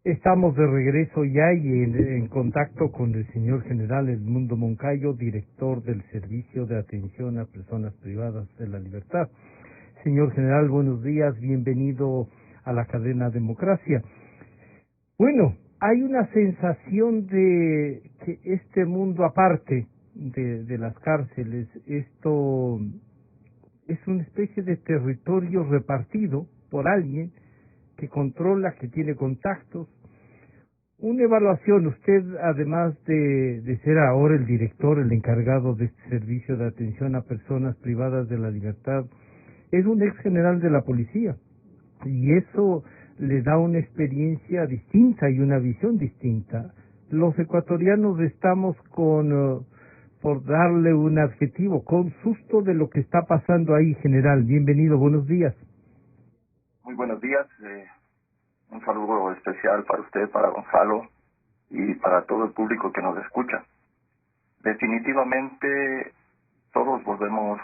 Estamos de regreso ya y en contacto con el señor general Edmundo Moncayo, director del Servicio de Atención a Personas Privadas de la Libertad. Señor general, buenos días, bienvenido a la cadena Democracia. Bueno, hay una sensación de que este mundo aparte de las cárceles, esto es una especie de territorio repartido por alguien que controla, que tiene contactos. Una evaluación, usted además de ser ahora el director, el encargado de este servicio de atención a personas privadas de la libertad, es un ex general de la policía y eso le da una experiencia distinta y una visión distinta. Los ecuatorianos estamos por darle un adjetivo, con susto de lo que está pasando ahí, general. Bienvenido, buenos días. Muy buenos días. Un saludo especial para usted, para Gonzalo y para todo el público que nos escucha. Definitivamente todos volvemos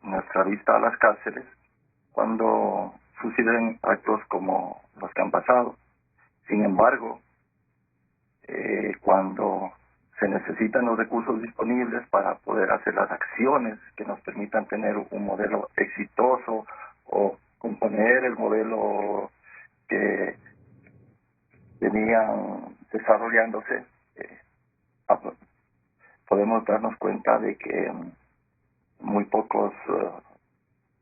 nuestra vista a las cárceles cuando suceden actos como los que han pasado. Sin embargo, cuando se necesitan los recursos disponibles para poder hacer las acciones que nos permitan tener un modelo exitoso o componer el modelo que venían desarrollándose, podemos darnos cuenta de que muy pocos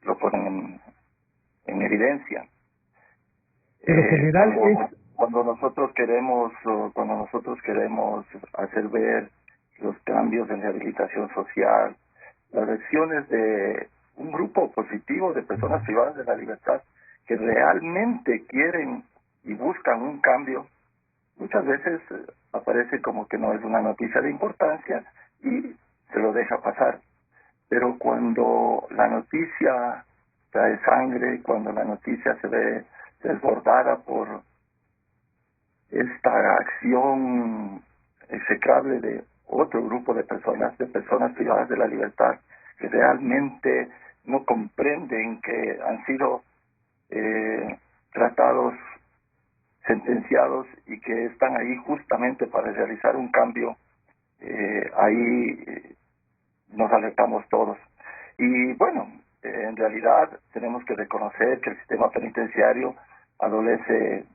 lo ponen en evidencia. Pero general cuando nosotros queremos hacer ver los cambios en rehabilitación social, las acciones de un grupo positivo de personas privadas de la libertad que realmente quieren y buscan un cambio, muchas veces aparece como que no es una noticia de importancia y se lo deja pasar. Pero cuando la noticia trae sangre, cuando la noticia se ve desbordada por esta acción execrable de otro grupo de personas privadas de la libertad, que realmente no comprenden que han sido tratados, sentenciados y que están ahí justamente para realizar un cambio, ahí nos alertamos todos. Y bueno, en realidad tenemos que reconocer que el sistema penitenciario adolece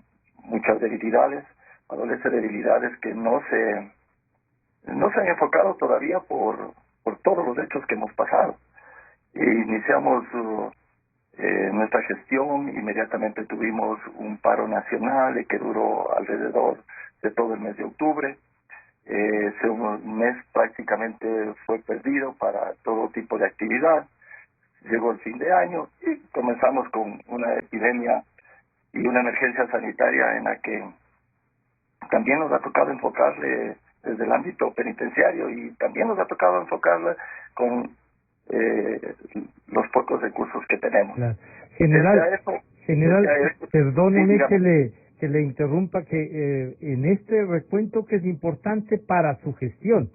muchas debilidades que no se han enfocado todavía por todos los hechos que hemos pasado. Iniciamos nuestra gestión, inmediatamente tuvimos un paro nacional que duró alrededor de todo el mes de octubre. Ese mes prácticamente fue perdido para todo tipo de actividad. Llegó el fin de año y comenzamos con una epidemia y una emergencia sanitaria en la que también nos ha tocado enfocarle desde el ámbito penitenciario y también nos ha tocado enfocarle con los pocos recursos que tenemos. Claro. General, perdóneme que le interrumpa, que en este recuento que es importante para su gestión,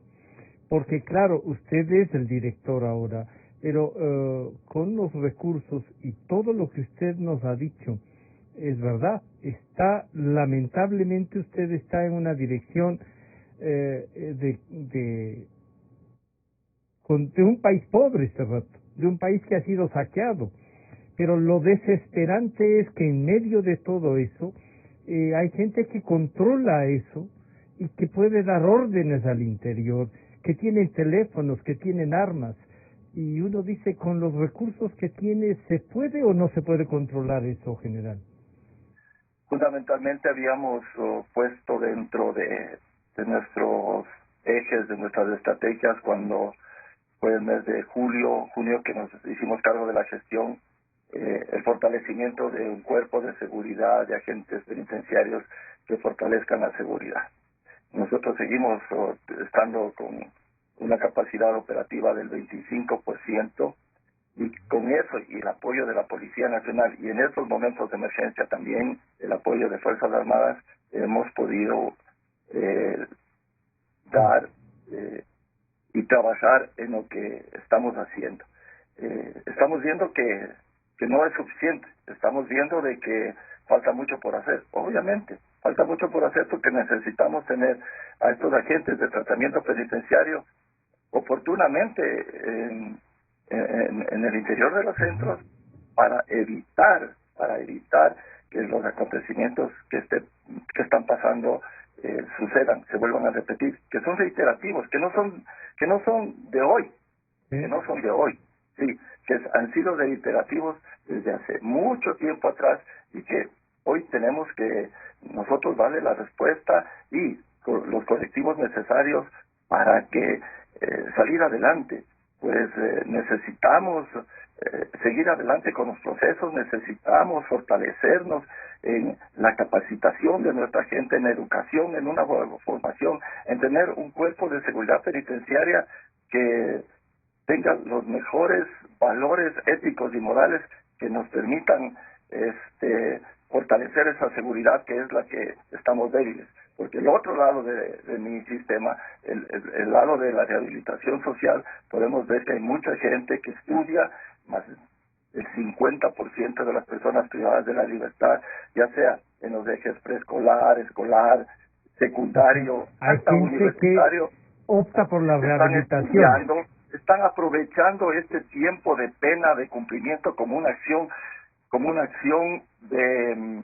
porque claro, usted es el director ahora, pero con los recursos y todo lo que usted nos ha dicho, es verdad, lamentablemente usted está en una dirección de un país pobre este rato, de un país que ha sido saqueado, pero lo desesperante es que en medio de todo eso hay gente que controla eso y que puede dar órdenes al interior, que tienen teléfonos, que tienen armas, y uno dice, con los recursos que tiene, ¿se puede o no se puede controlar eso, general? Fundamentalmente habíamos puesto dentro de nuestros ejes, de nuestras estrategias, cuando fue el mes de junio que nos hicimos cargo de la gestión, el fortalecimiento de un cuerpo de seguridad, de agentes penitenciarios que fortalezcan la seguridad. Nosotros seguimos estando con una capacidad operativa del 25%, y con eso y el apoyo de la Policía Nacional y en estos momentos de emergencia también el apoyo de Fuerzas Armadas, hemos podido dar y trabajar en lo que estamos haciendo. Estamos viendo que no es suficiente, estamos viendo de que falta mucho por hacer. Obviamente, falta mucho por hacer porque necesitamos tener a estos agentes de tratamiento penitenciario oportunamente en el interior de los centros para evitar que los acontecimientos que están pasando sucedan, se vuelvan a repetir, que son reiterativos, que no son de hoy, sí, que han sido reiterativos desde hace mucho tiempo atrás y que hoy tenemos que nosotros darle la respuesta y los colectivos necesarios para que salir adelante. Pues necesitamos seguir adelante con los procesos, necesitamos fortalecernos en la capacitación de nuestra gente, en educación, en una formación, en tener un cuerpo de seguridad penitenciaria que tenga los mejores valores éticos y morales que nos permitan fortalecer esa seguridad que es la que estamos débiles. Porque el otro lado de mi sistema, el lado de la rehabilitación social, podemos ver que hay mucha gente que estudia, más del 50% de las personas privadas de la libertad, ya sea en los ejes preescolar, escolar, secundario, hasta universitario, opta por la rehabilitación. Están aprovechando este tiempo de pena, de cumplimiento como una acción de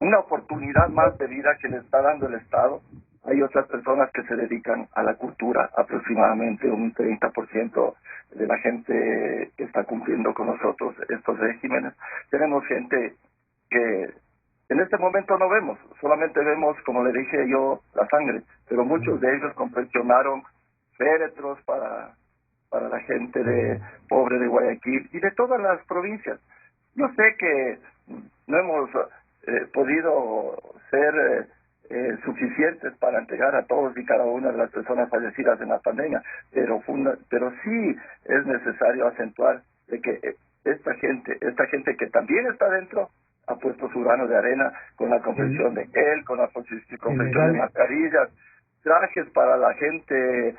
una oportunidad más de vida que le está dando el Estado. Hay otras personas que se dedican a la cultura, aproximadamente un 30% de la gente que está cumpliendo con nosotros estos regímenes. Tenemos gente que en este momento no vemos, solamente vemos, como le dije yo, la sangre, pero muchos de ellos confeccionaron féretros para la gente pobre de Guayaquil y de todas las provincias. Yo sé que no hemos podido ser suficientes para entregar a todos y cada una de las personas fallecidas en la pandemia, pero sí es necesario acentuar de que esta gente que también está dentro ha puesto su grano de arena con la confección de gel, con la confección de mascarillas, trajes para la gente,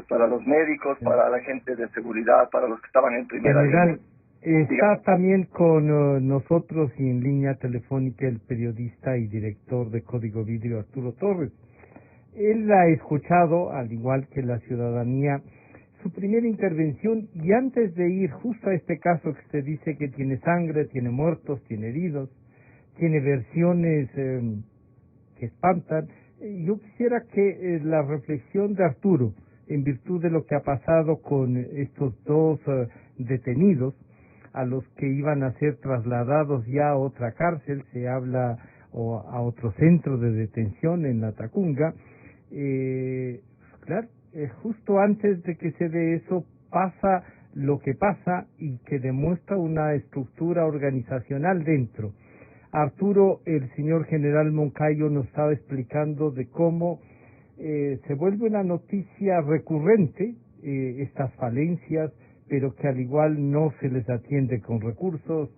para los médicos, para la gente de seguridad, para los que estaban en primera línea. Está también con nosotros y en línea telefónica el periodista y director de Código Vidrio, Arturo Torres. Él ha escuchado, al igual que la ciudadanía, su primera intervención, y antes de ir justo a este caso que usted dice que tiene sangre, tiene muertos, tiene heridos, tiene versiones que espantan, yo quisiera que la reflexión de Arturo, en virtud de lo que ha pasado con estos dos detenidos, a los que iban a ser trasladados ya a otra cárcel, se habla, o a otro centro de detención en la Tacunga, claro, justo antes de que se dé eso, pasa lo que pasa y que demuestra una estructura organizacional dentro. Arturo, el señor general Moncayo nos estaba explicando de cómo se vuelve una noticia recurrente, estas falencias, pero que al igual no se les atiende con recursos,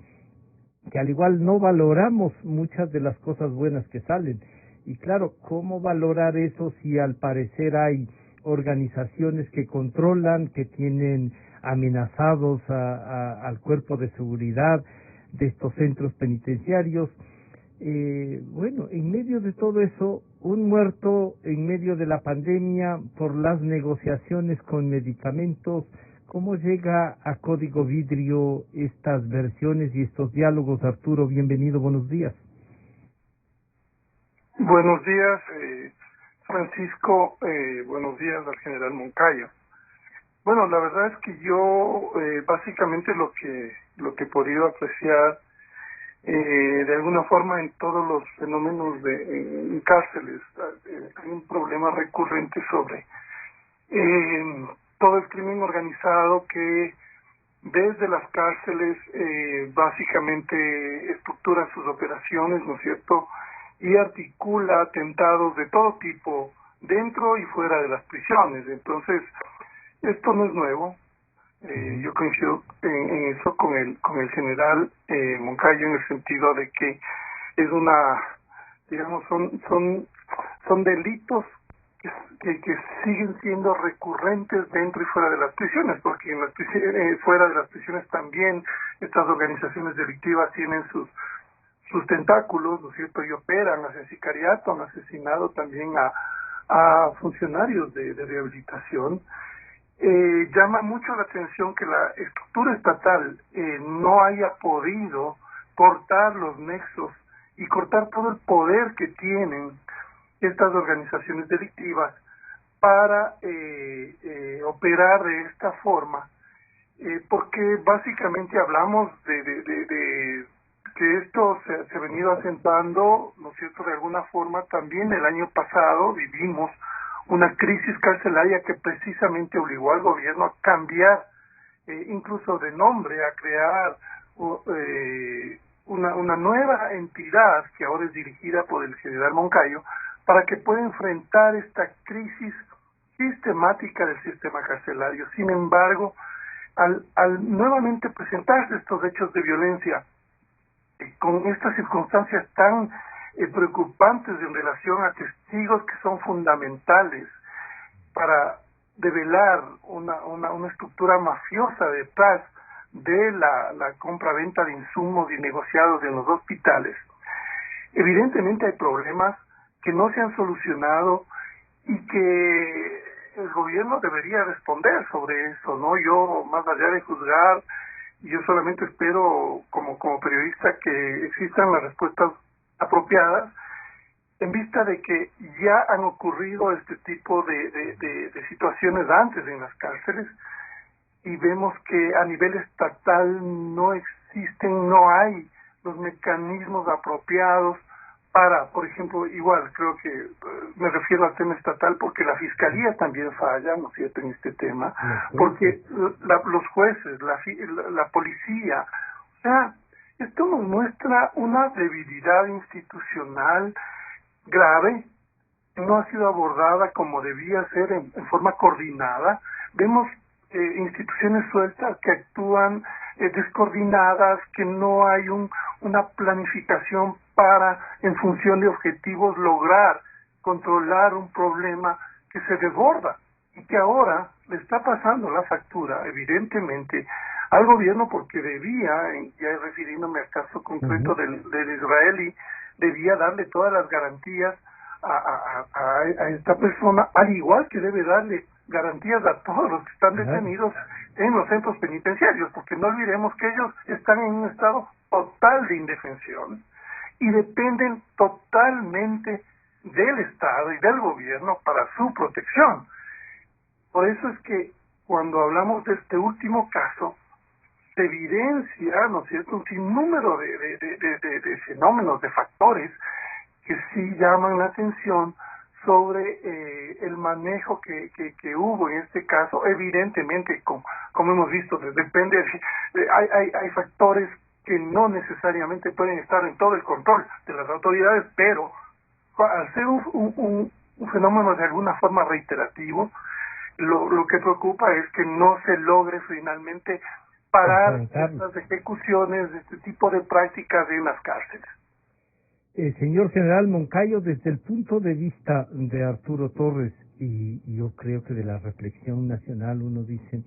que al igual no valoramos muchas de las cosas buenas que salen. Y claro, ¿cómo valorar eso si al parecer hay organizaciones que controlan, que tienen amenazados al cuerpo de seguridad de estos centros penitenciarios? Bueno, en medio de todo eso, un muerto en medio de la pandemia por las negociaciones con medicamentos. ¿Cómo llega a Código Vidrio estas versiones y estos diálogos? Arturo, bienvenido, buenos días. Buenos días, Francisco, buenos días al general Moncayo. Bueno, la verdad es que yo básicamente lo que he podido apreciar de alguna forma en todos los fenómenos en cárceles, hay un problema recurrente sobre todo el crimen organizado que desde las cárceles básicamente estructura sus operaciones, ¿no es cierto?, y articula atentados de todo tipo dentro y fuera de las prisiones. Entonces, esto no es nuevo. Yo coincido en eso con el general Moncayo, en el sentido de que es son delitos que siguen siendo recurrentes dentro y fuera de las prisiones, porque en las fuera de las prisiones también estas organizaciones delictivas tienen sus tentáculos, ¿no es cierto?, y operan, hacen sicariato, han asesinado también a funcionarios de rehabilitación. Llama mucho la atención que la estructura estatal no haya podido cortar los nexos y cortar todo el poder que tienen estas organizaciones delictivas para operar de esta forma, porque básicamente hablamos de que esto se ha venido asentando, ¿no es cierto?, de alguna forma. También el año pasado vivimos una crisis carcelaria que precisamente obligó al gobierno a cambiar incluso de nombre, a crear una nueva entidad que ahora es dirigida por el general Moncayo, para que pueda enfrentar esta crisis sistemática del sistema carcelario. Sin embargo, al nuevamente presentarse estos hechos de violencia, con estas circunstancias tan preocupantes en relación a testigos que son fundamentales para develar una estructura mafiosa detrás de la compra-venta de insumos y negociados en los hospitales, evidentemente hay problemas que no se han solucionado y que el gobierno debería responder sobre eso, ¿no? Yo, más allá de juzgar, yo solamente espero como periodista que existan las respuestas apropiadas en vista de que ya han ocurrido este tipo de situaciones antes en las cárceles, y vemos que a nivel estatal no existen, no hay los mecanismos apropiados para, por ejemplo, igual creo que me refiero al tema estatal porque la fiscalía también falla, ¿no es cierto?, en este tema, porque los jueces, la policía, o sea, esto nos muestra una debilidad institucional grave, no ha sido abordada como debía ser en forma coordinada. Vemos instituciones sueltas que actúan descoordinadas, que no hay una planificación para, en función de objetivos, lograr controlar un problema que se desborda y que ahora le está pasando la factura, evidentemente, al gobierno, porque debía, ya refiriéndome al caso concreto del israelí, debía darle todas las garantías a esta persona, al igual que debe darle garantías a todos los que están detenidos en los centros penitenciarios, porque no olvidemos que ellos están en un estado total de indefensión y dependen totalmente del Estado y del gobierno para su protección. Por eso es que cuando hablamos de este último caso, se evidencia, ¿no es cierto?, un sinnúmero de fenómenos, de factores que sí llaman la atención sobre el manejo que hubo en este caso. Evidentemente, como hemos visto, depende hay factores que no necesariamente pueden estar en todo el control de las autoridades, pero al ser un fenómeno de alguna forma reiterativo, lo que preocupa es que no se logre finalmente parar estas ejecuciones de este tipo de prácticas en las cárceles. Señor General Moncayo, desde el punto de vista de Arturo Torres, y yo creo que de la reflexión nacional, uno dice,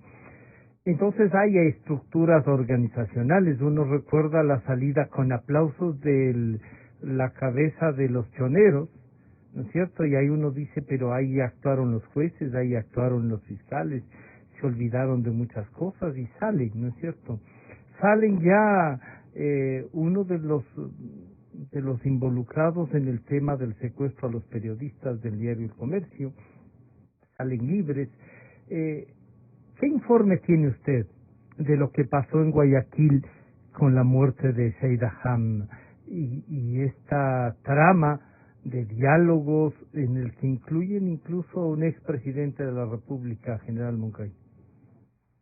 entonces hay estructuras organizacionales. Uno recuerda la salida con aplausos de la cabeza de los choneros, ¿no es cierto? Y ahí uno dice, pero ahí actuaron los jueces, ahí actuaron los fiscales, se olvidaron de muchas cosas y salen, ¿no es cierto? Salen ya uno de los involucrados en el tema del secuestro a los periodistas del diario El Comercio, salen libres. ¿Qué informe tiene usted de lo que pasó en Guayaquil con la muerte de Zeida Ham y esta trama de diálogos en el que incluyen incluso a un expresidente de la República, General Moncayo?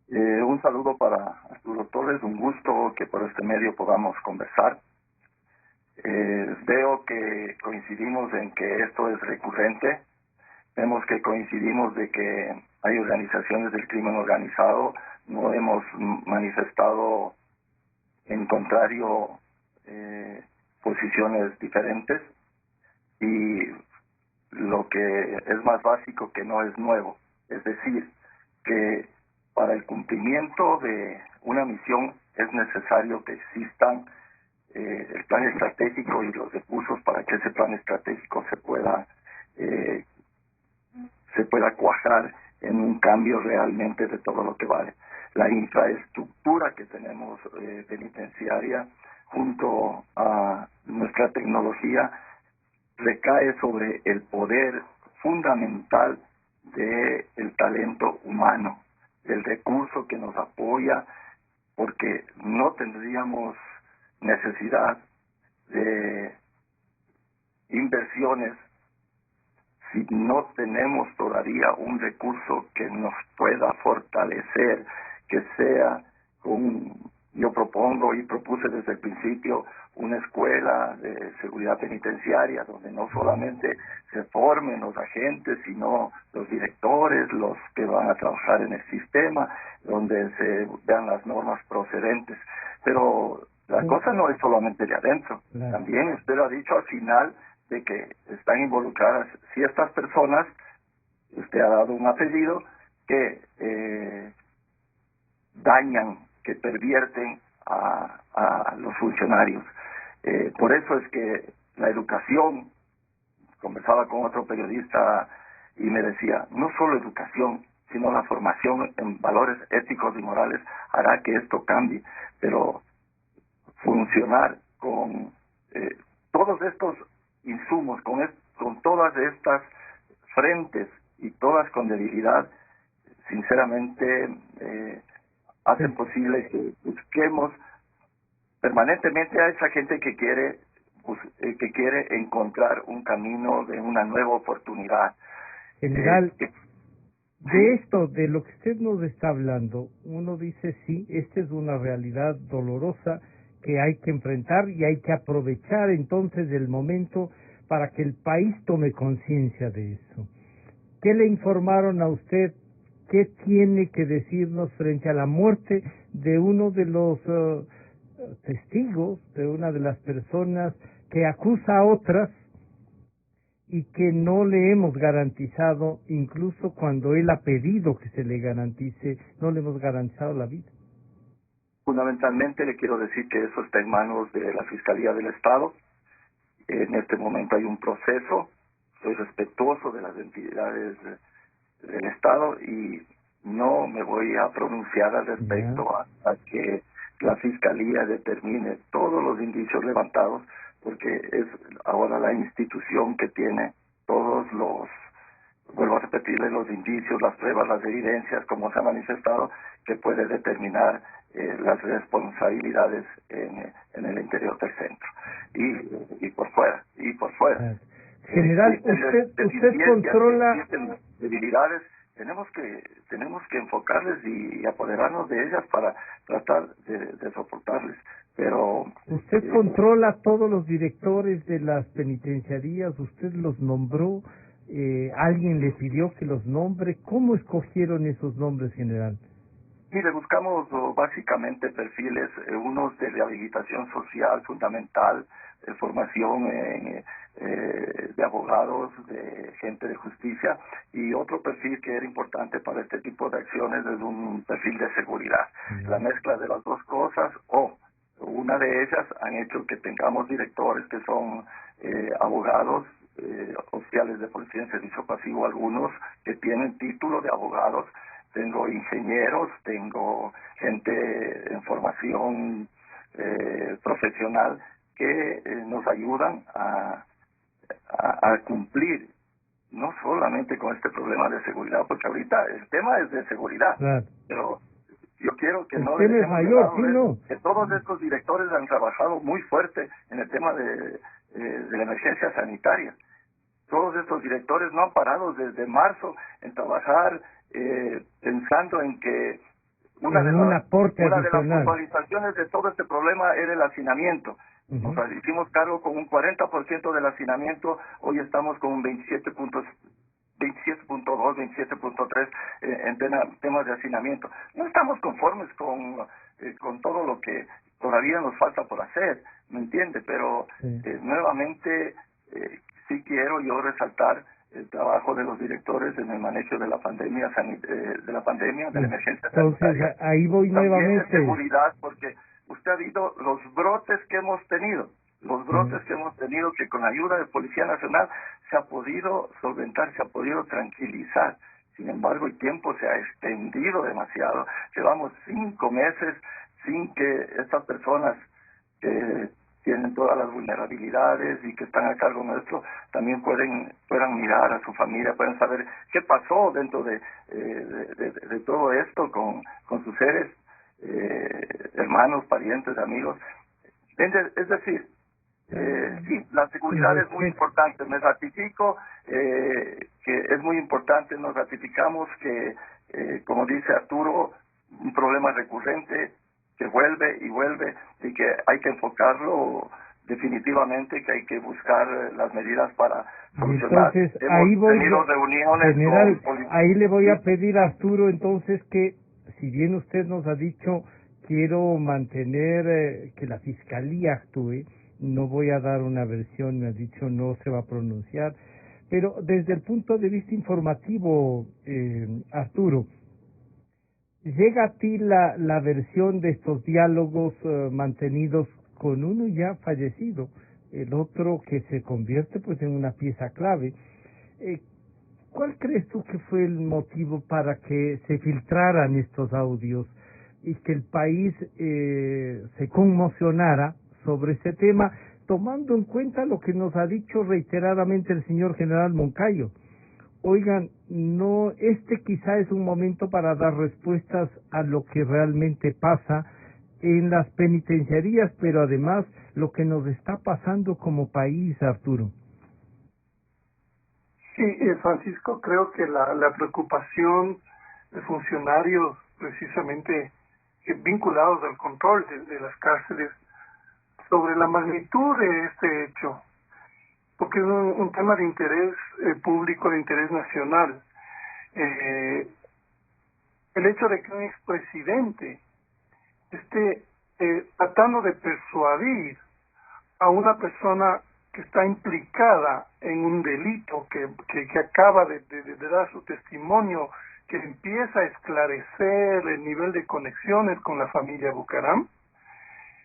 Un saludo para Arturo Torres, un gusto que por este medio podamos conversar. Veo que coincidimos en que esto es recurrente, vemos que coincidimos de que hay organizaciones del crimen organizado, no hemos manifestado en contrario posiciones diferentes, y lo que es más básico que no es nuevo, es decir, que para el cumplimiento de una misión es necesario que existan el plan estratégico y los recursos para que ese plan estratégico se pueda cuajar en un cambio realmente de todo lo que vale. La infraestructura que tenemos penitenciaria junto a nuestra tecnología recae sobre el poder fundamental del talento humano, del recurso que nos apoya, porque no tendríamos necesidad de inversiones si no tenemos todavía un recurso que nos pueda fortalecer, que sea yo propongo y propuse desde el principio una escuela de seguridad penitenciaria donde no solamente se formen los agentes, sino los directores, los que van a trabajar en el sistema, donde se vean las normas procedentes. Pero la cosa no es solamente de adentro. También usted lo ha dicho al final de que están involucradas ciertas personas, usted ha dado un apellido, que dañan, que pervierten a los funcionarios. Por eso es que la educación, conversaba con otro periodista y me decía, no solo educación, sino la formación en valores éticos y morales hará que esto cambie, pero funcionar con todos estos insumos, con todas estas frentes y todas con debilidad, sinceramente hacen posible que busquemos permanentemente a esa gente que quiere encontrar un camino de una nueva oportunidad. General, de esto, de lo que usted nos está hablando, uno dice, sí, esta es una realidad dolorosa que hay que enfrentar y hay que aprovechar entonces el momento para que el país tome conciencia de eso. ¿Qué le informaron a usted? ¿Qué tiene que decirnos frente a la muerte de uno de los testigos, de una de las personas que acusa a otras y que no le hemos garantizado, incluso cuando él ha pedido que se le garantice, no le hemos garantizado la vida? Fundamentalmente le quiero decir que eso está en manos de la Fiscalía del Estado. En este momento hay un proceso, soy respetuoso de las entidades del Estado y no me voy a pronunciar al respecto hasta que la Fiscalía determine todos los indicios levantados, porque es ahora la institución que tiene todos los, vuelvo a repetirle, los indicios, las pruebas, las evidencias, como se ha manifestado, que puede determinar las responsabilidades en el interior del centro y por fuera. General, usted controla debilidades. Tenemos que enfocarles y apoderarnos de ellas para tratar de soportarles. Pero usted controla a todos los directores de las penitenciarías, usted los nombró, alguien le pidió que los nombre. ¿Cómo escogieron esos nombres, general? Mire, buscamos básicamente perfiles, unos de rehabilitación social fundamental, formación de abogados, de gente de justicia, y otro perfil que era importante para este tipo de acciones es un perfil de seguridad. La mezcla de las dos cosas, una de ellas, han hecho que tengamos directores que son abogados, oficiales de policía en servicio pasivo, algunos que tienen título de abogados. Tengo ingenieros, tengo gente en formación profesional que nos ayudan a cumplir no solamente con este problema de seguridad, porque ahorita el tema es de seguridad, pero yo quiero que no dejemos mayor, que todos estos directores han trabajado muy fuerte en el tema de la emergencia sanitaria. Todos estos directores no han parado desde marzo en trabajar pensando en que una de las puntualizaciones de todo este problema era el hacinamiento. Nos hicimos cargo con un 40% del hacinamiento, hoy estamos con un 27.2, 27.3 en temas de hacinamiento. No estamos conformes con todo lo que todavía nos falta por hacer, ¿me entiende? Pero nuevamente sí quiero yo resaltar el trabajo de los directores en el manejo de la pandemia, de la emergencia sanitaria. Ahí voy también nuevamente. De seguridad, porque usted ha visto los brotes que hemos tenido, que con la ayuda de Policía Nacional se ha podido solventar, se ha podido tranquilizar. Sin embargo, el tiempo se ha extendido demasiado. Llevamos 5 meses sin que estas personas que tienen todas las vulnerabilidades y que están a cargo nuestro también puedan mirar a su familia, puedan saber qué pasó dentro de todo esto con sus seres, hermanos, parientes, amigos. Es decir, sí, la seguridad es muy importante. Me ratifico que es muy importante. Nos ratificamos que, como dice Arturo, un problema recurrente que vuelve y vuelve y que hay que enfocarlo definitivamente, que hay que buscar las medidas para solucionar. Entonces, ahí voy, tenido reuniones general, con ahí le voy a pedir a Arturo entonces que, si bien usted nos ha dicho quiero mantener que la Fiscalía actúe, no voy a dar una versión, me ha dicho no se va a pronunciar, pero desde el punto de vista informativo, Arturo, ¿llega a ti la versión de estos diálogos mantenidos con uno ya fallecido, el otro que se convierte pues en una pieza clave? ¿Cuál crees tú que fue el motivo para que se filtraran estos audios y que el país se conmocionara sobre ese tema, tomando en cuenta lo que nos ha dicho reiteradamente el señor general Moncayo? Oigan, no, quizá es un momento para dar respuestas a lo que realmente pasa en las penitenciarías, pero además lo que nos está pasando como país, Arturo. Sí, Francisco, creo que la preocupación de funcionarios precisamente vinculados al control de las cárceles sobre la magnitud de este hecho, porque es un tema de interés público, de interés nacional. El hecho de que un expresidente esté tratando de persuadir a una persona que está implicada en un delito, que acaba de dar su testimonio, que empieza a esclarecer el nivel de conexiones con la familia Bucaram.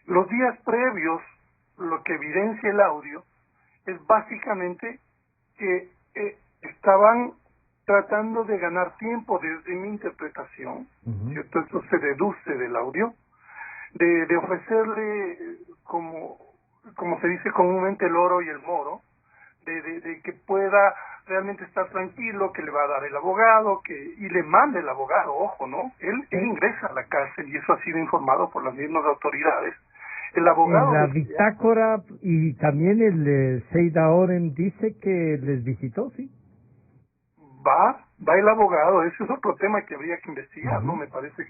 Los días previos, lo que evidencia el audio, es básicamente que estaban tratando de ganar tiempo desde mi interpretación, ¿cierto? Esto se deduce del audio, de ofrecerle, como se dice comúnmente, el oro y el moro, de que pueda realmente estar tranquilo, que le va a dar el abogado, y le mande el abogado, ojo, ¿no? Él ingresa a la cárcel y eso ha sido informado por las mismas autoridades. El abogado... En la bitácora y también el Seida Oren dice que les visitó, ¿sí? Va el abogado, ese es otro tema que habría que investigar, ¿no? Me parece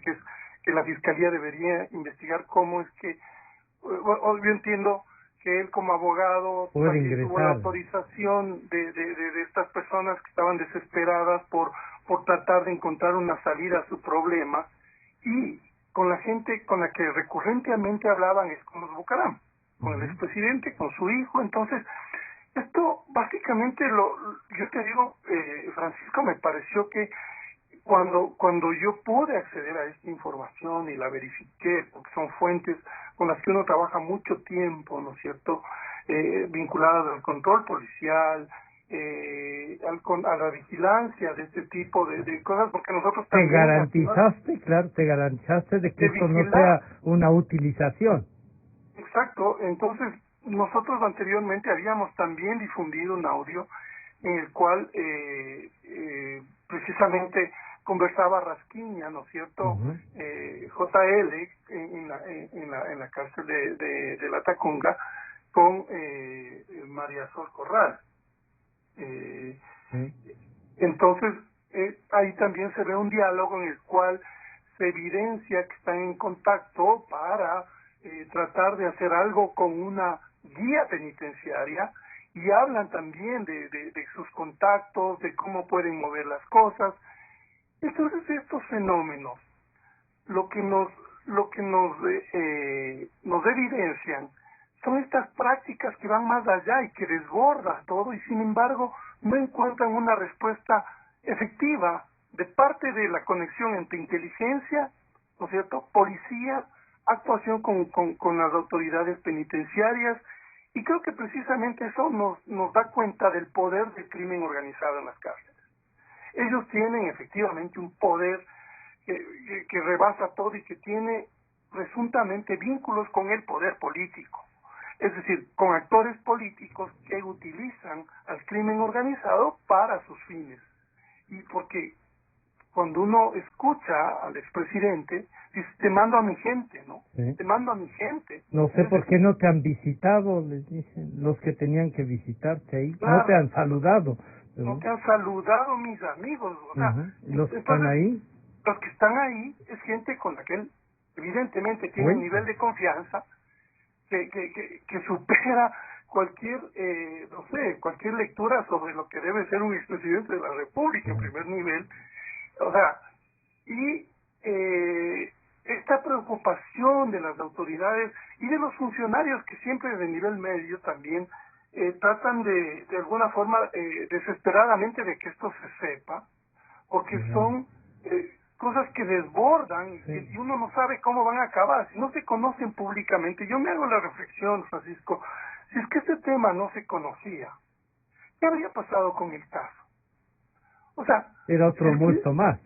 que la Fiscalía debería investigar cómo es que... yo entiendo que él como abogado tuvo la autorización de estas personas que estaban desesperadas por tratar de encontrar una salida a su problema, y con la gente con la que recurrentemente hablaban es con los Bucaram, con el expresidente, con su hijo. Entonces, esto básicamente yo te digo, Francisco, me pareció que cuando yo pude acceder a esta información y la verifiqué, porque son fuentes con las que uno trabaja mucho tiempo, ¿no es cierto?, vinculadas al control policial, a la vigilancia de este tipo de cosas, porque nosotros también... Te garantizaste de que esto no sea una utilización. Exacto. Entonces, nosotros anteriormente habíamos también difundido un audio en el cual precisamente conversaba Rasquiña, ¿no es cierto?, JL en la cárcel de La Tacunga con María Sol Corral. Entonces, ahí también se ve un diálogo en el cual se evidencia que están en contacto para tratar de hacer algo con una guía penitenciaria, y hablan también de sus contactos, de cómo pueden mover las cosas. Entonces, estos fenómenos lo que nos evidencian son estas prácticas que van más allá y que desbordan todo, y sin embargo no encuentran una respuesta efectiva de parte de la conexión entre inteligencia, ¿no es cierto?, policía, actuación con las autoridades penitenciarias, y creo que precisamente eso nos da cuenta del poder del crimen organizado en las cárceles. Ellos tienen efectivamente un poder que rebasa todo y que tiene presuntamente vínculos con el poder político, es decir, con actores políticos que utilizan al crimen organizado para sus fines. Y porque cuando uno escucha al expresidente, dice, te mando a mi gente, ¿no? Sí. Te mando a mi gente. No sé por qué no te han visitado, les dicen, los que tenían que visitarte ahí. Claro, no te han saludado. No te han saludado mis amigos. O sea, los que están ahí. Los que están ahí es gente con la que él evidentemente tiene un nivel de confianza que supera cualquier, no sé, cualquier lectura sobre lo que debe ser un expresidente de la República en primer nivel. O sea, y esta preocupación de las autoridades y de los funcionarios que siempre de nivel medio también tratan de alguna forma desesperadamente de que esto se sepa, porque son cosas que desbordan y uno no sabe cómo van a acabar, si no se conocen públicamente. Yo me hago la reflexión, Francisco, si es que este tema no se conocía, ¿qué habría pasado con el caso? O sea, era otro muerto más.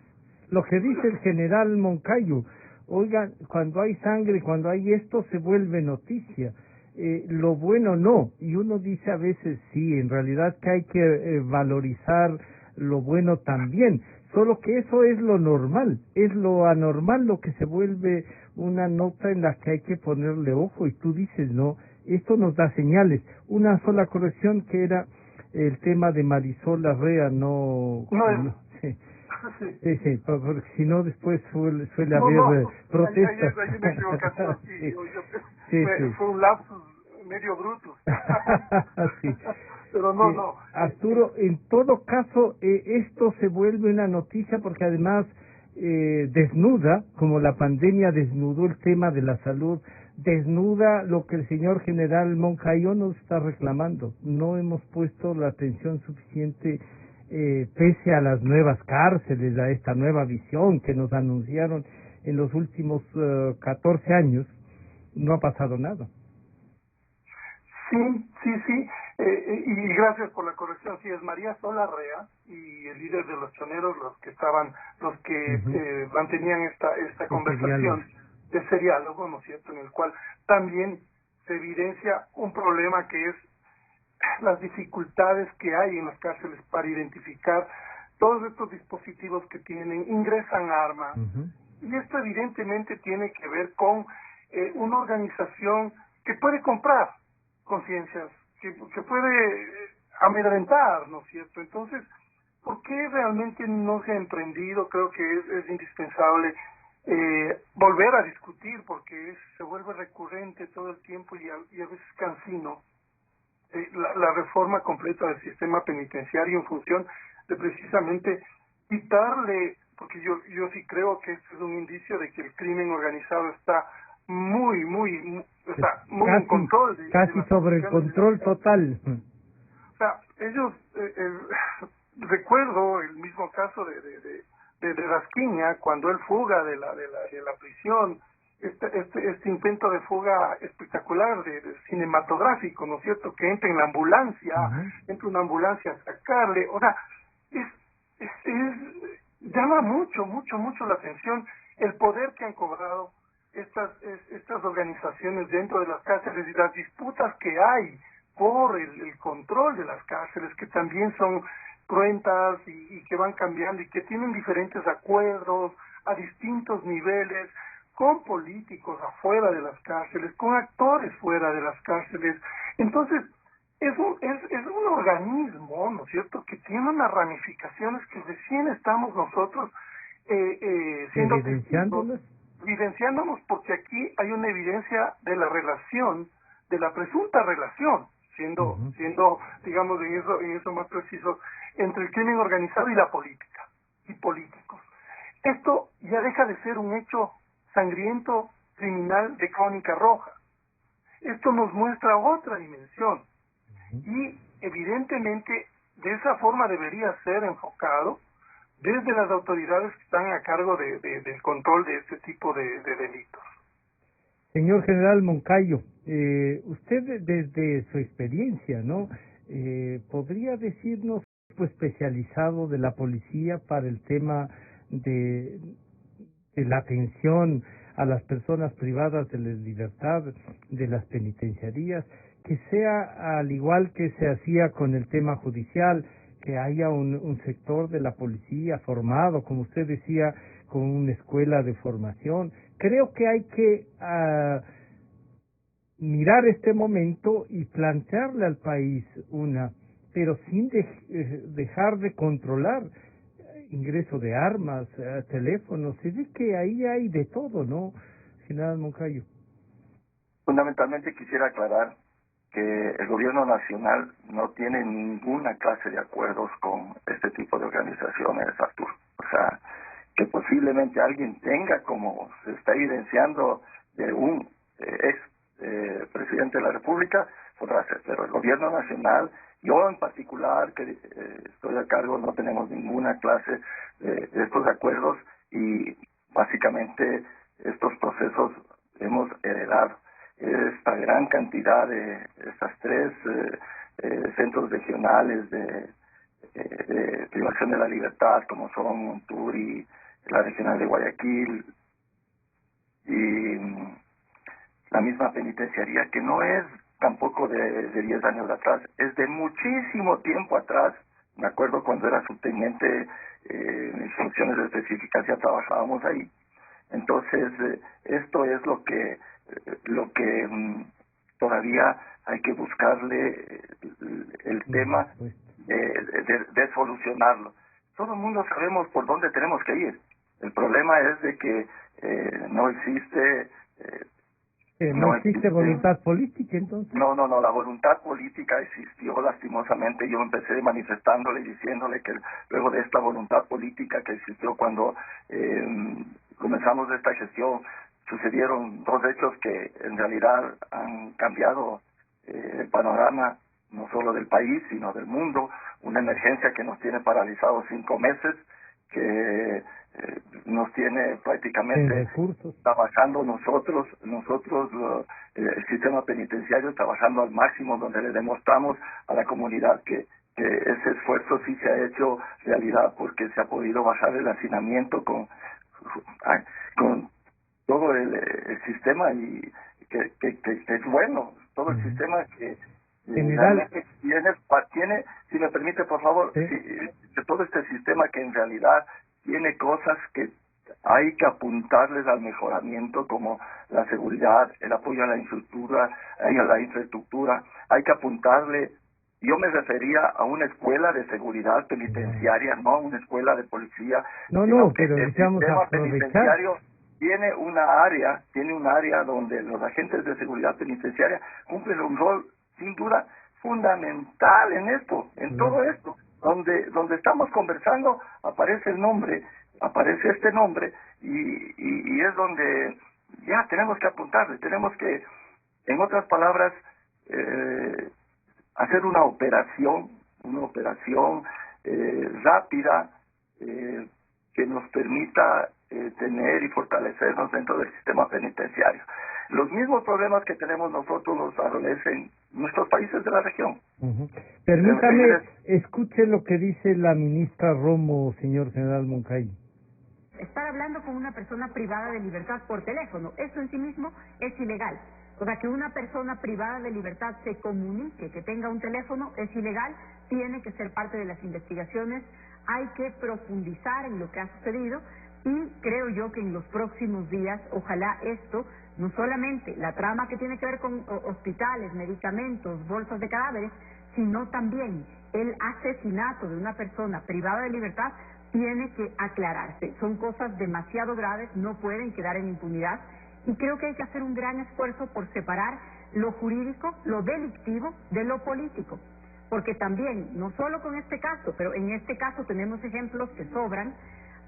Lo que dice el general Moncayo, oigan, cuando hay sangre, cuando hay esto, se vuelve noticia. Lo bueno no, y uno dice a veces sí, en realidad que hay que valorizar lo bueno también, solo que eso es lo normal, es lo anormal lo que se vuelve una nota en la que hay que ponerle ojo, y tú dices no, esto nos da señales. Una sola corrección, que era el tema de Marisol Larrea, sí. Sí, porque si no después suele haber protestas. Fue un lapsus medio bruto. Sí. Pero no. Arturo, en todo caso, esto se vuelve una noticia porque además desnuda, como la pandemia desnudó el tema de la salud, desnuda lo que el señor general Moncayo nos está reclamando. No hemos puesto la atención suficiente pese a las nuevas cárceles, a esta nueva visión que nos anunciaron en los últimos 14 años, no ha pasado nada. Sí, y gracias por la corrección. Sí, es María Solarrea y el líder de los choneros los que mantenían esta conversación de ese diálogo, ¿no es cierto?, en el cual también se evidencia un problema que es las dificultades que hay en las cárceles para identificar todos estos dispositivos que ingresan armas, y esto evidentemente tiene que ver con una organización que puede comprar conciencias, que puede amedrentar, ¿no es cierto? Entonces, ¿por qué realmente no se ha emprendido? Creo que es indispensable volver a discutir, porque se vuelve recurrente todo el tiempo y a veces cansino. La reforma completa del sistema penitenciario en función de precisamente quitarle, porque yo sí creo que esto es un indicio de que el crimen organizado está muy en control. Casi sobre el control total. O sea, ellos, recuerdo el mismo caso de Rasquiña, cuando él fuga de la prisión, este intento de fuga espectacular, de cinematográfico, ¿no es cierto?, que entra en la ambulancia, entra una ambulancia a sacarle, o sea, llama mucho la atención el poder que han cobrado estas organizaciones dentro de las cárceles y las disputas que hay por el control de las cárceles, que también son cruentas y que van cambiando y que tienen diferentes acuerdos a distintos niveles, con políticos afuera de las cárceles, con actores fuera de las cárceles. Entonces, es un organismo, ¿no es cierto?, que tiene unas ramificaciones que recién estamos nosotros siendo evidenciándonos, porque aquí hay una evidencia de la relación, de la presunta relación, siendo digamos en eso más preciso, entre el crimen organizado y la política, y políticos. Esto ya deja de ser un hecho sangriento, criminal de crónica roja. Esto nos muestra otra dimensión, y evidentemente de esa forma debería ser enfocado desde las autoridades que están a cargo del control de este tipo de delitos. Señor General Moncayo, usted desde su experiencia, ¿no? ¿Podría decirnos, especializado de la policía para el tema de la atención a las personas privadas de la libertad de las penitenciarías, que sea al igual que se hacía con el tema judicial, que haya un sector de la policía formado, como usted decía, con una escuela de formación? Creo que hay que mirar este momento y plantearle al país pero sin dejar de controlar ingreso de armas, teléfonos. Se ve que ahí hay de todo, ¿no, General Moncayo? Fundamentalmente quisiera aclarar que el gobierno nacional no tiene ninguna clase de acuerdos con este tipo de organizaciones, Arturo. O sea, que posiblemente alguien tenga, como se está evidenciando de un ex presidente de la República, podrá ser, pero el gobierno nacional, yo en particular, que estoy a cargo, no tenemos ninguna clase de estos acuerdos, y básicamente estos procesos hemos heredado esta gran cantidad de estas tres centros regionales de privación de la libertad, como son Monturi, la regional de Guayaquil y la misma penitenciaría, que no es tampoco de 10 años atrás, es de muchísimo tiempo atrás. Me acuerdo cuando era subteniente en instrucciones específicas, ya trabajábamos ahí. Entonces, esto es lo que todavía hay que buscarle el tema de solucionarlo. Todo el mundo sabemos por dónde tenemos que ir. El problema es de que no existe... no existe voluntad política, entonces. No, la voluntad política existió lastimosamente. Yo empecé manifestándole y diciéndole que luego de esta voluntad política que existió cuando comenzamos esta gestión, sucedieron dos hechos que en realidad han cambiado el panorama no solo del país, sino del mundo. Una emergencia que nos tiene paralizados 5 meses, que nos tiene prácticamente trabajando nosotros el sistema penitenciario trabajando al máximo, donde le demostramos a la comunidad que ese esfuerzo sí se ha hecho realidad, porque se ha podido bajar el hacinamiento con todo el sistema, y que es bueno, todo el sistema que realmente tiene, si me permite por favor, de todo este sistema que en realidad tiene cosas que hay que apuntarles al mejoramiento, como la seguridad, el apoyo a la infraestructura, hay que apuntarle. Yo me refería a una escuela de seguridad penitenciaria, no a una escuela de policía. Pero el sistema penitenciario tiene una área donde los agentes de seguridad penitenciaria cumplen un rol sin duda fundamental en esto, en todo esto. Donde estamos conversando aparece este nombre, y es donde ya tenemos que apuntarle, tenemos que, en otras palabras, hacer una operación rápida, que nos permita tener y fortalecernos dentro del sistema penitenciario. Los mismos problemas que tenemos nosotros los adolecen nuestros países de la región. Permítame, escuche lo que dice la ministra Romo, señor General Moncayo. Estar hablando con una persona privada de libertad por teléfono, eso en sí mismo es ilegal. O sea, que una persona privada de libertad se comunique, que tenga un teléfono, es ilegal, tiene que ser parte de las investigaciones, hay que profundizar en lo que ha sucedido, y creo yo que en los próximos días, ojalá esto, no solamente la trama que tiene que ver con hospitales, medicamentos, bolsas de cadáveres, sino también el asesinato de una persona privada de libertad, tiene que aclararse. Son cosas demasiado graves, no pueden quedar en impunidad, y creo que hay que hacer un gran esfuerzo por separar lo jurídico, lo delictivo, de lo político. Porque también, no solo con este caso, pero en este caso tenemos ejemplos que sobran,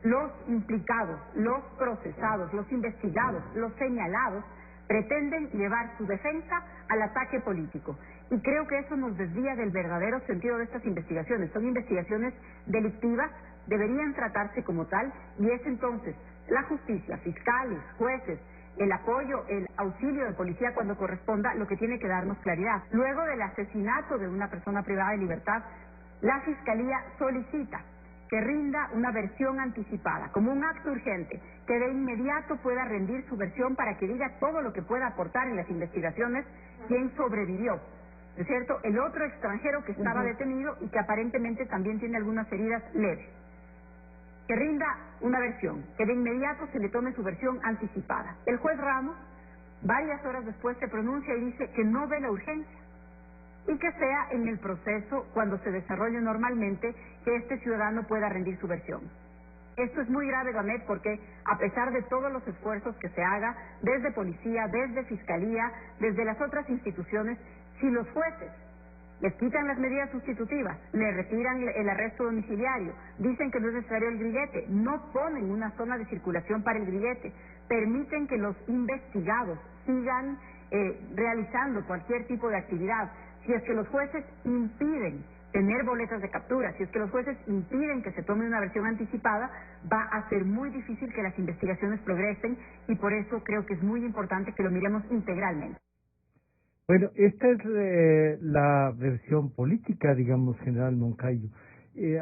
los implicados, los procesados, los investigados, los señalados, pretenden llevar su defensa al ataque político. Y creo que eso nos desvía del verdadero sentido de estas investigaciones. Son investigaciones delictivas, deberían tratarse como tal, y es entonces la justicia, fiscales, jueces el apoyo, el auxilio de policía cuando corresponda, lo que tiene que darnos claridad. Luego del asesinato de una persona privada de libertad, la Fiscalía solicita que rinda una versión anticipada, como un acto urgente, que de inmediato pueda rendir su versión para que diga todo lo que pueda aportar en las investigaciones, quién sobrevivió, ¿no es cierto? El otro extranjero que estaba detenido y que aparentemente también tiene algunas heridas leves. Que rinda una versión, que de inmediato se le tome su versión anticipada. El juez Ramos, varias horas después, se pronuncia y dice que no ve la urgencia, y que sea en el proceso, cuando se desarrolle normalmente, que este ciudadano pueda rendir su versión. Esto es muy grave, Gamet, porque a pesar de todos los esfuerzos que se haga, desde policía, desde fiscalía, desde las otras instituciones, si los jueces les quitan las medidas sustitutivas, le retiran el arresto domiciliario, dicen que no es necesario el grillete, no ponen una zona de circulación para el grillete, permiten que los investigados sigan realizando cualquier tipo de actividad, si es que los jueces impiden tener boletas de captura, si es que los jueces impiden que se tome una versión anticipada, va a ser muy difícil que las investigaciones progresen, y por eso creo que es muy importante que lo miremos integralmente. Bueno, esta es la versión política, digamos, general Moncayo.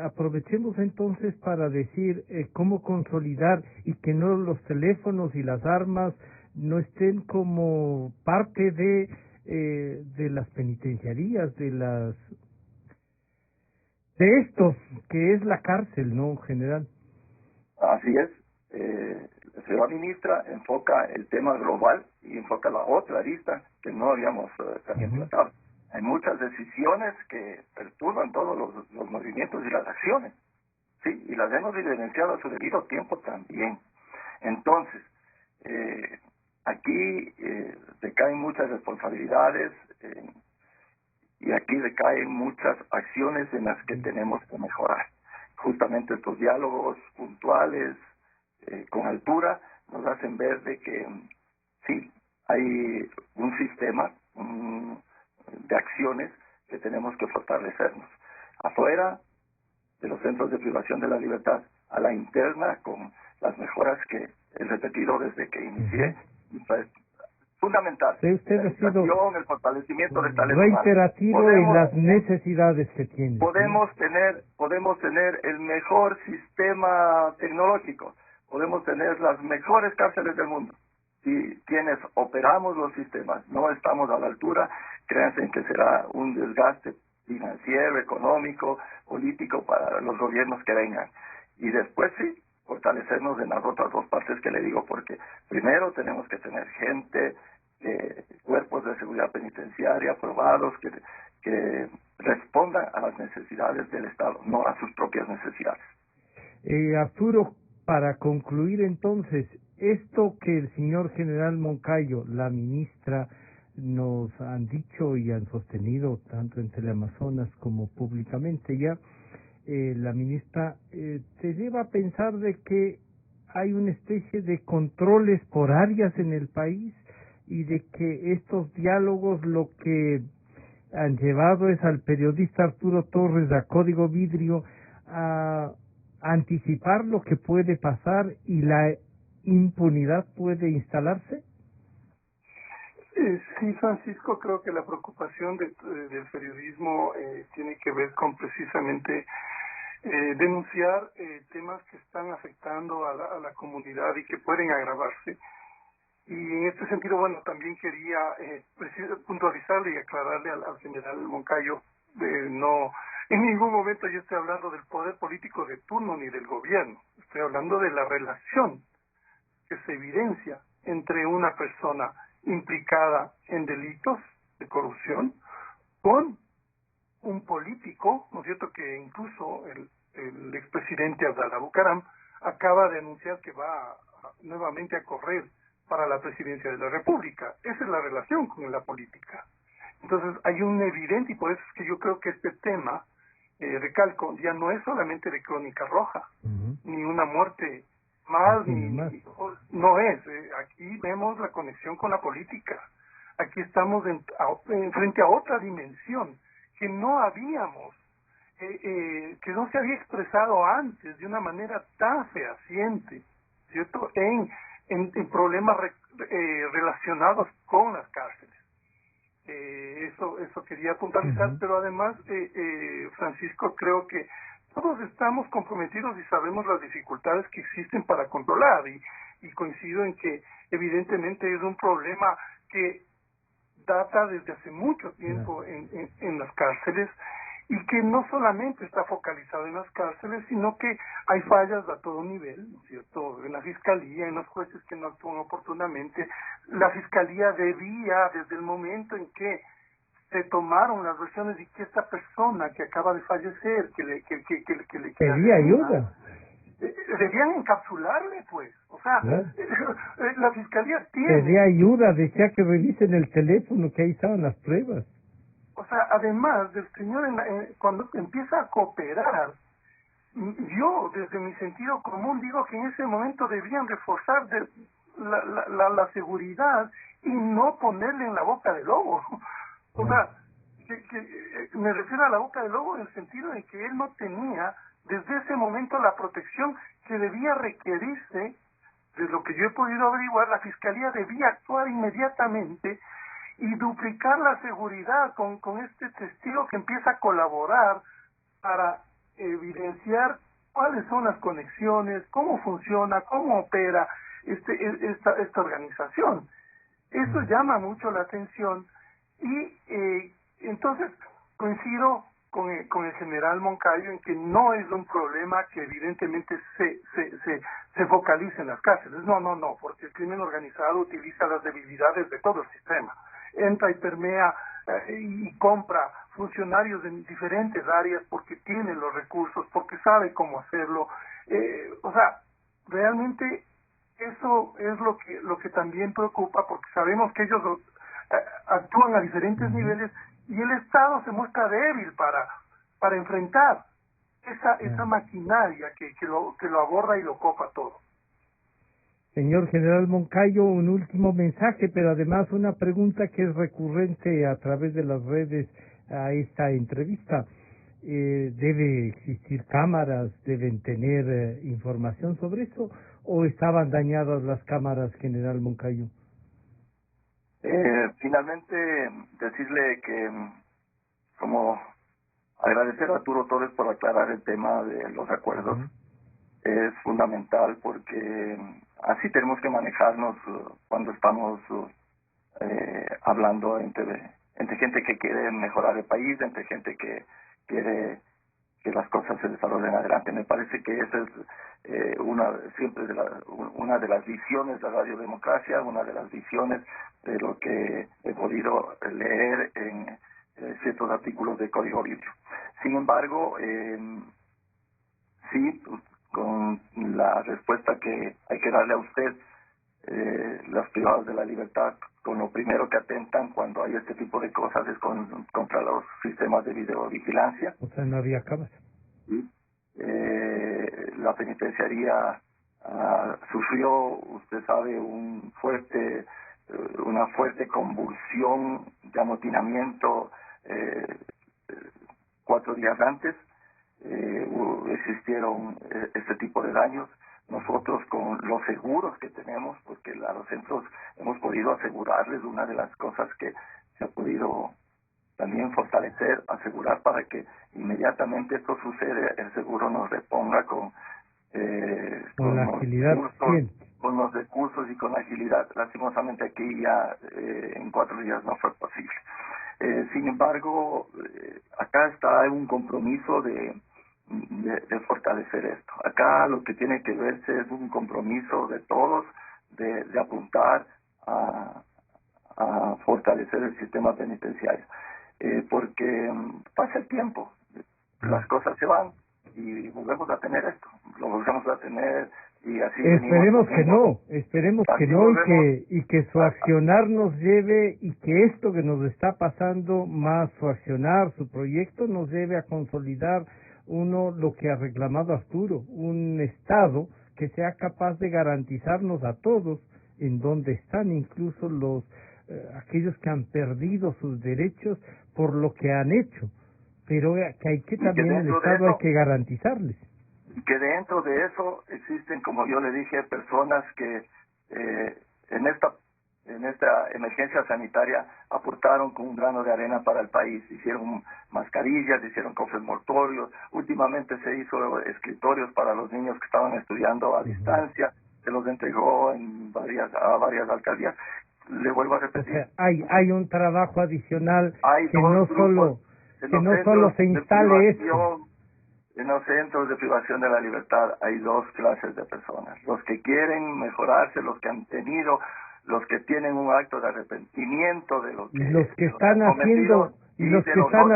Aprovechemos entonces para decir cómo consolidar y que no los teléfonos y las armas no estén como parte de las penitenciarías, de esto que es la cárcel, ¿no, general? Así es. La señora ministra enfoca el tema global y enfoca la otra arista que no habíamos también tratado. Hay muchas decisiones que perturban todos los movimientos y las acciones, sí, y las hemos evidenciado a su debido tiempo también. Entonces, aquí recaen muchas responsabilidades y aquí recaen muchas acciones en las que tenemos que mejorar. Justamente estos diálogos puntuales, con altura, nos hacen ver de que sí, hay un sistema de acciones que tenemos que fortalecernos. Afuera de los centros de privación de la libertad, a la interna, con las mejoras que he repetido desde que inicié. Fundamental. Sí, usted ha sido el fortalecimiento del talento reiterativo en las necesidades que tiene. Podemos tener el mejor sistema tecnológico, podemos tener las mejores cárceles del mundo. Si quienes operamos los sistemas no estamos a la altura, créanse que será un desgaste financiero, económico, político para los gobiernos que vengan. Y después sí, fortalecernos en las otras dos partes que le digo, porque primero tenemos que tener gente, cuerpos de seguridad penitenciaria aprobados que respondan a las necesidades del Estado, no a sus propias necesidades. Arturo, para concluir entonces, esto que el señor general Moncayo, la ministra, nos han dicho y han sostenido tanto en Teleamazonas como públicamente ya, la ministra se lleva a pensar de que hay una especie de controles por áreas en el país y de que estos diálogos lo que han llevado es al periodista Arturo Torres a Código Vidrio a anticipar lo que puede pasar y la impunidad puede instalarse. Sí, Francisco, creo que la preocupación del periodismo tiene que ver con precisamente denunciar temas que están afectando a la comunidad y que pueden agravarse. Y en este sentido, bueno, también quería puntualizarle y aclararle al general Moncayo, no, en ningún momento yo estoy hablando del poder político de turno ni del gobierno, estoy hablando de la relación que se evidencia entre una persona implicada en delitos de corrupción con un político, ¿no es cierto?, que incluso el expresidente Abdalá Bucaram acaba de anunciar que va nuevamente a correr para la presidencia de la República. Esa es la relación con la política. Entonces hay un evidente, y por eso es que yo creo que este tema, recalco, ya no es solamente de crónica roja, ni una muerte más, no es. Aquí vemos la conexión con la política. Aquí estamos frente a otra dimensión que no habíamos, que no se había expresado antes de una manera tan fehaciente, ¿cierto?, en problemas relacionados con las cárceles. Eso quería puntualizar, pero además, Francisco, creo que todos estamos comprometidos y sabemos las dificultades que existen para controlar, y coincido en que evidentemente es un problema que data desde hace mucho tiempo en las cárceles, y que no solamente está focalizado en las cárceles, sino que hay fallas a todo nivel, ¿no es cierto?, en la Fiscalía, en los jueces que no actúan oportunamente. La Fiscalía debía, desde el momento en que se tomaron las versiones y que esta persona que acaba de fallecer, que le pedía ayuda, debían encapsularle, pues, o sea, la Fiscalía tiene... pedía ayuda, decía que revisen el teléfono, que ahí estaban las pruebas. O sea, además del señor, cuando empieza a cooperar, yo desde mi sentido común digo que en ese momento debían reforzar la seguridad y no ponerle en la boca del lobo. O sea, que me refiero a la boca del lobo en el sentido de que él no tenía desde ese momento la protección que debía requerirse. De lo que yo he podido averiguar, la Fiscalía debía actuar inmediatamente y duplicar la seguridad con este testigo que empieza a colaborar para evidenciar cuáles son las conexiones, cómo funciona, cómo opera esta organización. Eso llama mucho la atención, y entonces coincido con el general Moncayo en que no es un problema que evidentemente se focalice en las cárceles. No, porque el crimen organizado utiliza las debilidades de todo el sistema. Entra y permea y compra funcionarios en diferentes áreas porque tiene los recursos, porque sabe cómo hacerlo. O sea, realmente eso es lo que también preocupa, porque sabemos que ellos actúan a diferentes niveles y el Estado se muestra débil para enfrentar esa maquinaria que lo aborda y lo copa todo. Señor general Moncayo, un último mensaje, pero además una pregunta que es recurrente a través de las redes a esta entrevista. ¿Debe existir cámaras? ¿Deben tener información sobre eso? ¿O estaban dañadas las cámaras, general Moncayo? Finalmente, decirle que, como agradecer a Arturo Torres por aclarar el tema de los acuerdos, es fundamental, porque así tenemos que manejarnos cuando estamos hablando entre gente que quiere mejorar el país, entre gente que quiere que las cosas se desarrollen adelante. Me parece que esa es una de las visiones de Radio Democracia, una de las visiones de lo que he podido leer en ciertos artículos de Código Limpio. Sin embargo, sí, con la respuesta que hay que darle a usted, los privados de la libertad, con lo primero que atentan cuando hay este tipo de cosas es contra los sistemas de videovigilancia. O sea, no había cámaras. ¿Sí? La penitenciaría sufrió, usted sabe, una fuerte convulsión de amotinamiento 4 días antes. Existieron este tipo de daños. Nosotros, con los seguros que tenemos, porque a los centros hemos podido asegurarles, una de las cosas que se ha podido también fortalecer, asegurar para que inmediatamente esto sucede, el seguro nos reponga con la agilidad, con los recursos y con la agilidad. Lastimosamente aquí ya en 4 días no fue posible. Sin embargo, acá está un compromiso de fortalecer esto. Acá lo que tiene que verse es un compromiso de todos de apuntar a fortalecer el sistema penitenciario, porque pasa el tiempo, las cosas se van y volvemos a tener esto, lo volvemos a tener y así esperemos que no y que su accionar nos lleve, y que esto que nos está pasando, más su accionar, su proyecto, nos lleve a consolidar lo que ha reclamado Arturo, un Estado que sea capaz de garantizarnos a todos en donde están, incluso aquellos que han perdido sus derechos por lo que han hecho, pero que hay que también el Estado hay que garantizarles. Que dentro de eso existen, como yo le dije, personas que en esta en esta emergencia sanitaria aportaron con un grano de arena para el país. Hicieron mascarillas, hicieron cofres mortuorios, últimamente se hizo escritorios para los niños que estaban estudiando a distancia, se los entregó a varias alcaldías. Le vuelvo a repetir. O sea, hay un trabajo adicional hay que no solo se instale esto. En los centros de privación de la libertad hay dos clases de personas: los que quieren mejorarse, los que han tenido, los que tienen un acto de arrepentimiento de lo que los que están haciendo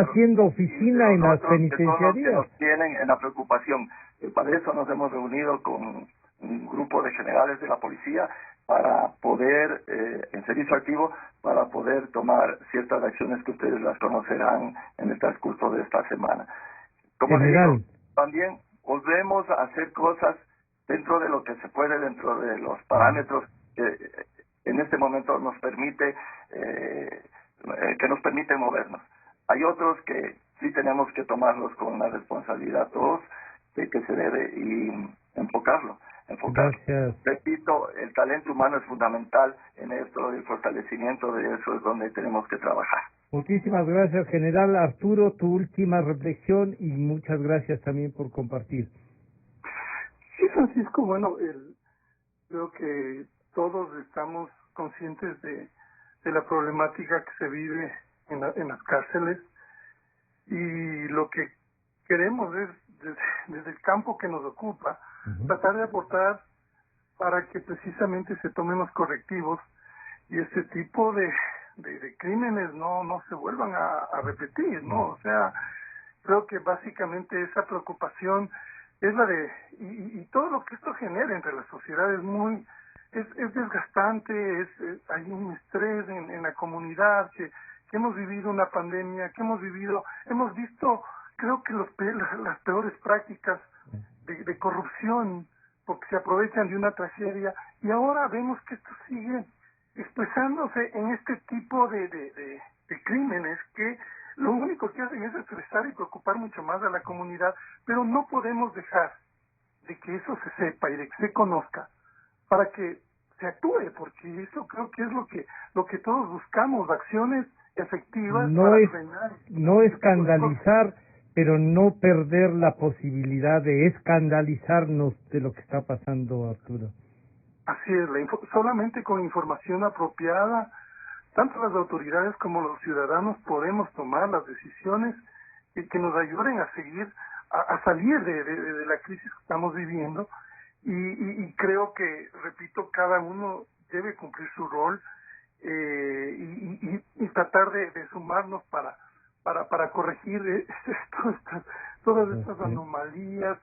haciendo oficina en las penitenciarías, que nos tienen en la preocupación. Para eso nos hemos reunido con un grupo de generales de la policía para poder, en servicio activo, para poder tomar ciertas acciones que ustedes las conocerán en el transcurso de esta semana. Como General, también volvemos a hacer cosas dentro de lo que se puede, dentro de los parámetros que en este momento nos permite movernos. Hay otros que sí tenemos que tomarlos con la responsabilidad todos de que se debe y enfocarlo. Gracias. Repito, el talento humano es fundamental en esto, el fortalecimiento de eso es donde tenemos que trabajar. Muchísimas gracias, General Arturo, tu última reflexión y muchas gracias también por compartir. Sí, Francisco, bueno, creo que todos estamos conscientes de la problemática que se vive en las cárceles y lo que queremos es, desde el campo que nos ocupa, tratar de aportar para que precisamente se tomen los correctivos y este tipo de crímenes no se vuelvan a repetir, ¿no? O sea, creo que básicamente esa preocupación es la de, y todo lo que esto genera entre la sociedad es desgastante, hay un estrés en la comunidad, que hemos vivido una pandemia, hemos visto, creo que las peores prácticas de corrupción, porque se aprovechan de una tragedia, y ahora vemos que esto sigue expresándose en este tipo de crímenes que lo único que hacen es estresar y preocupar mucho más a la comunidad, pero no podemos dejar de que eso se sepa y de que se conozca para que se actúe, porque eso creo que es lo que todos buscamos, acciones efectivas no escandalizar, pero no perder la posibilidad de escandalizarnos de lo que está pasando, Arturo. Así es, solamente con información apropiada, tanto las autoridades como los ciudadanos podemos tomar las decisiones que nos ayuden a seguir, a salir de la crisis que estamos viviendo y creo que, repito, cada uno debe cumplir su rol y tratar de sumarnos para corregir todas estas anomalías,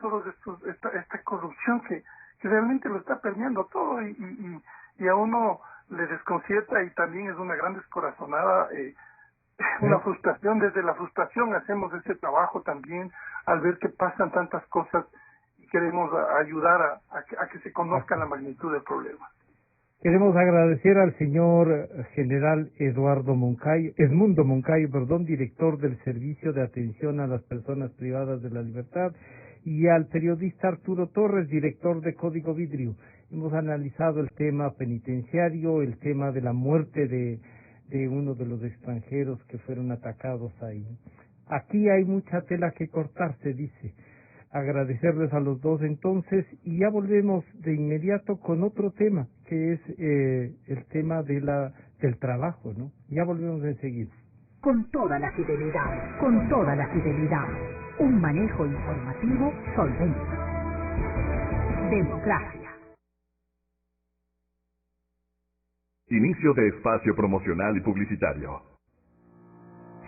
esta corrupción que realmente lo está permeando todo y a uno le desconcierta y también es una gran descorazonada, una frustración. Desde la frustración hacemos ese trabajo también al ver que pasan tantas cosas y queremos ayudar a que se conozca la magnitud del problema. Queremos agradecer al señor general Edmundo Moncayo, director del Servicio de Atención a las Personas Privadas de la Libertad, y al periodista Arturo Torres, director de Código Vidrio. Hemos analizado el tema penitenciario, el tema de la muerte de uno de los extranjeros que fueron atacados ahí. Aquí hay mucha tela que cortar, se dice. Agradecerles a los dos entonces y ya volvemos de inmediato con otro tema, que es el tema del trabajo, ¿no? Ya volvemos enseguida. Con toda la fidelidad, un manejo informativo solvente. Democracia. Inicio de espacio promocional y publicitario.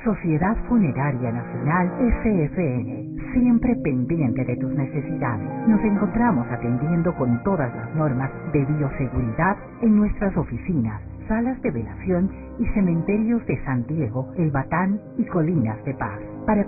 Sociedad Funeraria Nacional SFN, siempre pendiente de tus necesidades. Nos encontramos atendiendo con todas las normas de bioseguridad en nuestras oficinas, salas de velación y cementerios de San Diego, El Batán y Colinas de Paz. Para